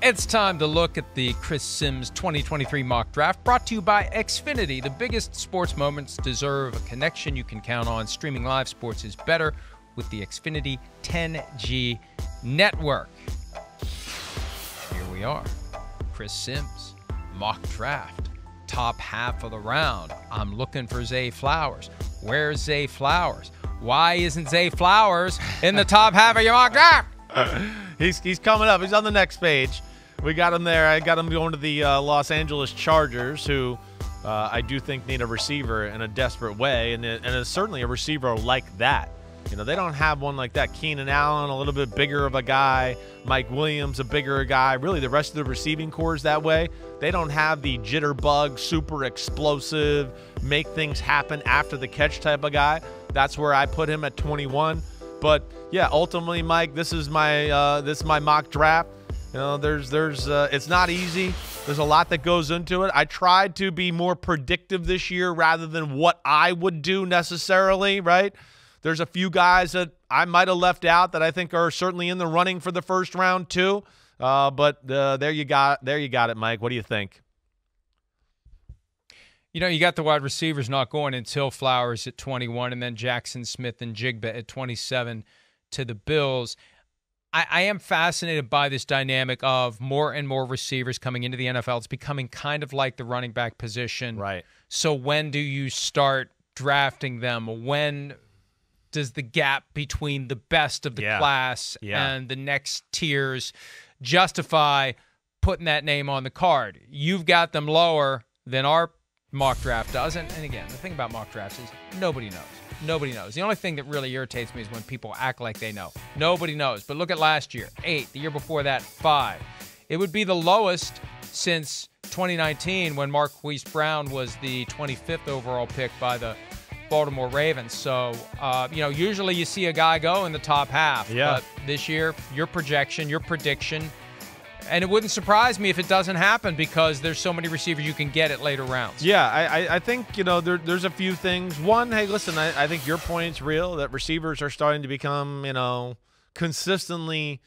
It's time to look at the Chris Sims 2023 mock draft, brought to you by Xfinity. The biggest sports moments deserve a connection you can count on. Streaming live sports is better with the Xfinity 10G network. Here we are. Chris Sims, mock draft, top half of the round. I'm looking for Zay Flowers. Where's Zay Flowers? Why isn't Zay Flowers in the top half of your mock draft? He's coming up. He's on the next page. We got him there. I got him going to the Los Angeles Chargers, who I do think need a receiver in a desperate way, and it's certainly a receiver like that. You know, they don't have one like that. Keenan Allen, a little bit bigger of a guy. Mike Williams, a bigger guy. Really, the rest of the receiving core is that way. They don't have the jitterbug, super explosive, make things happen after the catch type of guy. That's where I put him at 21. But yeah, ultimately, Mike, this is my mock draft. You know, it's not easy. There's a lot that goes into it. I tried to be more predictive this year rather than what I would do necessarily, right? There's a few guys that I might have left out that I think are certainly in the running for the first round too. But there you got it, Mike. What do you think? You know, you got the wide receivers not going until Flowers at 21, and then Jackson Smith and Jigba at 27 to the Bills. I am fascinated by this dynamic of more and more receivers coming into the NFL. It's becoming kind of like the running back position. Right. So when do you start drafting them? When does the gap between the best of the class and the next tiers justify putting that name on the card? You've got them lower than our mock draft does. And again, the thing about mock drafts is nobody knows. Nobody knows. The only thing that really irritates me is when people act like they know. Nobody knows. But look at last year, 8. The year before that, 5. It would be the lowest since 2019 when Marquise Brown was the 25th overall pick by the Baltimore Ravens. So, usually you see a guy go in the top half. Yeah. But this year, your projection, your prediction, and it wouldn't surprise me if it doesn't happen because there's so many receivers you can get at later rounds. Yeah, I think, there's a few things. One, hey, listen, I think your point's real, that receivers are starting to become, consistently,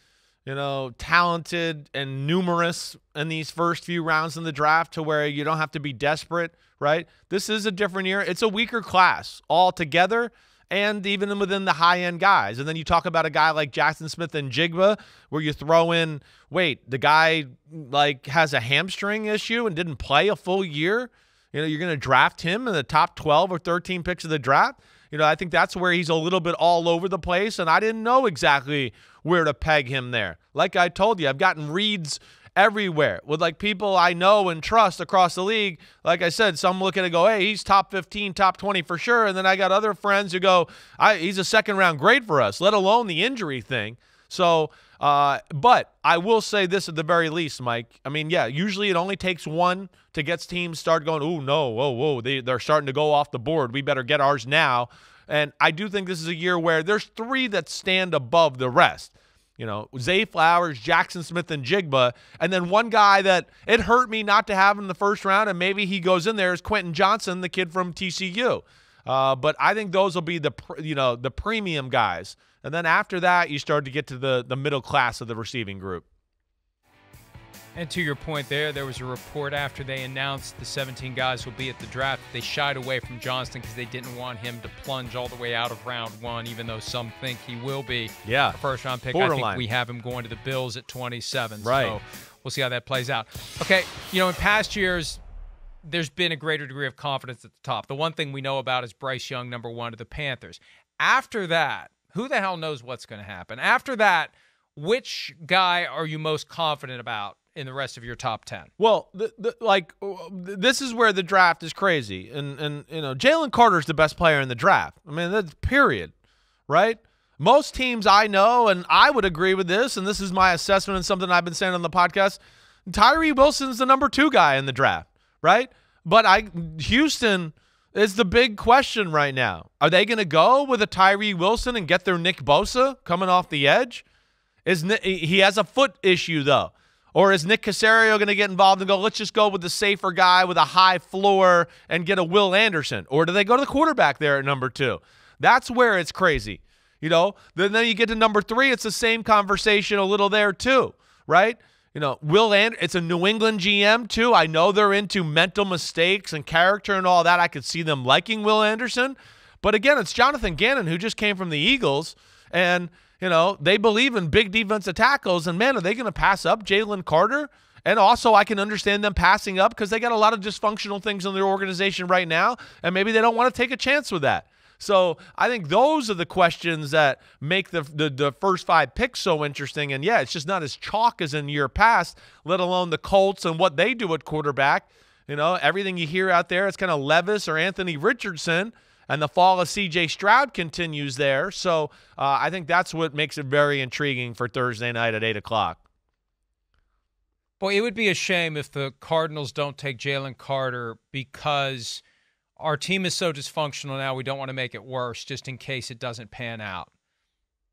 talented and numerous in these first few rounds in the draft to where you don't have to be desperate, right? This is a different year. It's a weaker class altogether, and even within the high-end guys. And then you talk about a guy like Jackson Smith and Jigba where you throw in, the guy has a hamstring issue and didn't play a full year. You're going to draft him in the top 12 or 13 picks of the draft. I think that's where he's a little bit all over the place, and I didn't know exactly where to peg him there. Like I told you, I've gotten reads everywhere with people I know and trust across the league. Like I said, some look at it and go, hey, he's top 15, top 20 for sure. And then I got other friends who go, he's a second-round grade for us, let alone the injury thing. So, but I will say this at the very least, Mike. I mean, yeah, usually it only takes one to get teams start going, oh, no, whoa, they're starting to go off the board. We better get ours now. And I do think this is a year where there's 3 that stand above the rest. Zay Flowers, Jackson Smith, and Jigba. And then one guy that it hurt me not to have in the first round, and maybe he goes in there, is Quentin Johnson, the kid from TCU. But I think those will be the premium guys. And then after that, you start to get to the middle class of the receiving group. And to your point there was a report after they announced the 17 guys will be at the draft. They shied away from Johnston because they didn't want him to plunge all the way out of round 1, even though some think he will be a first-round pick. Borderline. I think we have him going to the Bills at 27. Right. So we'll see how that plays out. Okay, in past years, there's been a greater degree of confidence at the top. The one thing we know about is Bryce Young, number 1 to the Panthers. After that, who the hell knows what's going to happen? After that, which guy are you most confident about in the rest of your top 10? Well, this is where the draft is crazy. And Jalen Carter's the best player in the draft. I mean, that's period, right? Most teams I know, and I would agree with this, and this is my assessment and something I've been saying on the podcast, Tyree Wilson's the number 2 guy in the draft, right? But Houston is the big question right now. Are they going to go with a Tyree Wilson and get their Nick Bosa coming off the edge? He has a foot issue, though. Or is Nick Caserio going to get involved and go, let's just go with the safer guy with a high floor and get a Will Anderson? Or do they go to the quarterback there at number 2? That's where it's crazy. Then you get to number 3, it's the same conversation a little there too, right? it's a New England GM too. I know they're into mental mistakes and character and all that. I could see them liking Will Anderson. But again, it's Jonathan Gannon, who just came from the Eagles, and they believe in big defensive tackles. And man, are they going to pass up Jalen Carter? And also, I can understand them passing up because they got a lot of dysfunctional things in their organization right now, and maybe they don't want to take a chance with that. So I think those are the questions that make the first 5 picks so interesting. And yeah, it's just not as chalk as in year past, let alone the Colts and what they do at quarterback. Everything you hear out there, it's kind of Levis or Anthony Richardson. And the fall of C.J. Stroud continues there. So I think that's what makes it very intriguing for Thursday night at 8 o'clock. Boy, it would be a shame if the Cardinals don't take Jalen Carter because our team is so dysfunctional now, we don't want to make it worse just in case it doesn't pan out.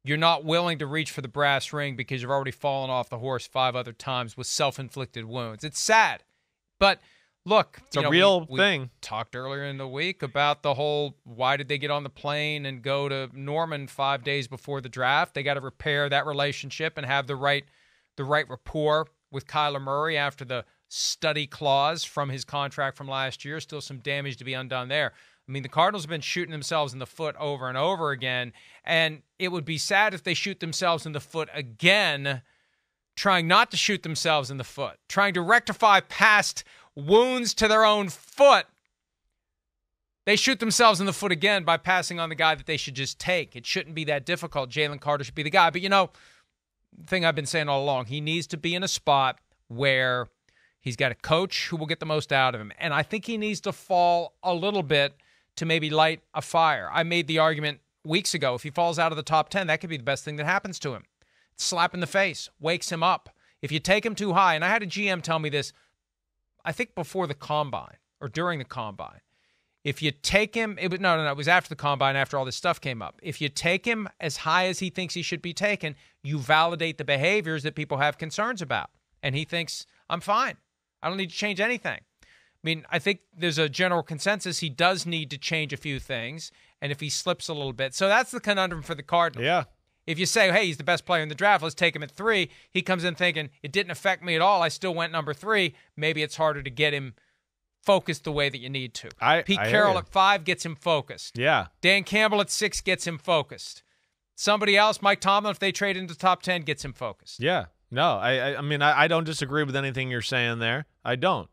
You're not willing to reach for the brass ring because you've already fallen off the horse 5 other times with self-inflicted wounds. It's sad. But look, it's a real thing. We talked earlier in the week about the whole why did they get on the plane and go to Norman 5 days before the draft? They got to repair that relationship and have the right rapport with Kyler Murray after the study clause from his contract from last year. Still some damage to be undone there. I mean, the Cardinals have been shooting themselves in the foot over and over again, and it would be sad if they shoot themselves in the foot again, trying not to shoot themselves in the foot, trying to rectify past wounds to their own foot. They shoot themselves in the foot again by passing on the guy that they should just take. It shouldn't be that difficult. Jalen Carter should be the guy. But, the thing I've been saying all along, he needs to be in a spot where he's got a coach who will get the most out of him. And I think he needs to fall a little bit to maybe light a fire. I made the argument weeks ago, if he falls out of the top 10, that could be the best thing that happens to him. Slap in the face, wakes him up. If you take him too high, and I had a GM tell me this, I think before the combine or during the combine. If you take him, it was after the combine, after all this stuff came up. If you take him as high as he thinks he should be taken, you validate the behaviors that people have concerns about. And he thinks, I'm fine. I don't need to change anything. I mean, I think there's a general consensus he does need to change a few things, and if he slips a little bit. So that's the conundrum for the Cardinals. Yeah. If you say, hey, he's the best player in the draft, let's take him at 3, he comes in thinking, it didn't affect me at all, I still went number 3, maybe it's harder to get him focused the way that you need to. Pete Carroll at 5 gets him focused. Yeah. Dan Campbell at 6 gets him focused. Somebody else, Mike Tomlin, if they trade into the top 10, gets him focused. Yeah. No, I mean, I don't disagree with anything you're saying there. I don't.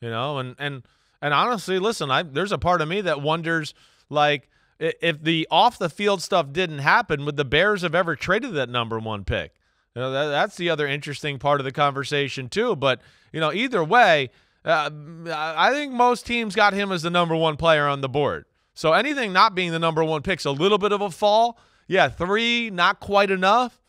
And honestly, listen, there's a part of me that wonders, like, if the off-the-field stuff didn't happen, would the Bears have ever traded that number 1 pick? That's the other interesting part of the conversation, too. But, either way, I think most teams got him as the number 1 player on the board. So anything not being the number 1 pick's a little bit of a fall. Yeah, 3, not quite enough.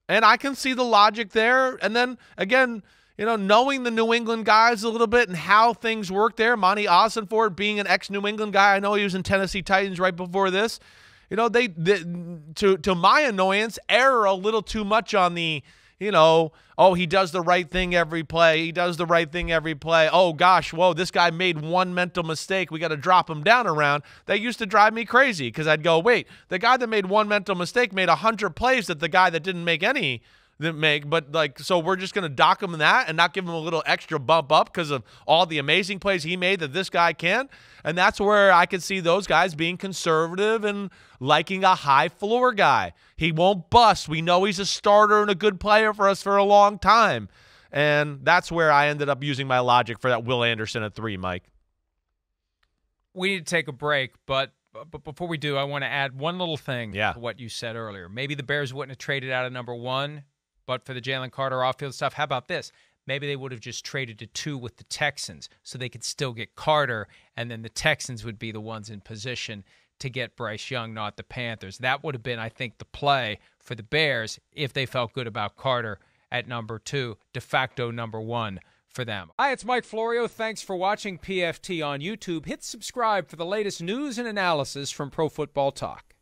And I can see the logic there. And then, again, knowing the New England guys a little bit and how things work there, Monty Ossenfort being an ex-New England guy, I know he was in Tennessee Titans right before this. They to my annoyance, err a little too much on the, he does the right thing every play. He does the right thing every play. Oh, gosh, whoa, this guy made 1 mental mistake. We got to drop him down around. That used to drive me crazy because I'd go, wait, the guy that made 1 mental mistake made 100 plays that the guy that didn't make any didn't make. But, so we're just going to dock him in that and not give him a little extra bump up because of all the amazing plays he made that this guy can. And that's where I could see those guys being conservative and liking a high floor guy. He won't bust. We know he's a starter and a good player for us for a long time. And that's where I ended up using my logic for that Will Anderson at 3, Mike. We need to take a break, but before we do, I want to add one little thing to what you said earlier. Maybe the Bears wouldn't have traded out of number 1, but for the Jalen Carter off-field stuff. How about this? Maybe they would have just traded to 2 with the Texans so they could still get Carter, and then the Texans would be the ones in position to get Bryce Young, not the Panthers. That would have been, I think, the play for the Bears if they felt good about Carter at number 2, de facto number 1 for them. Hi, it's Mike Florio. Thanks for watching PFT on YouTube. Hit subscribe for the latest news and analysis from Pro Football Talk.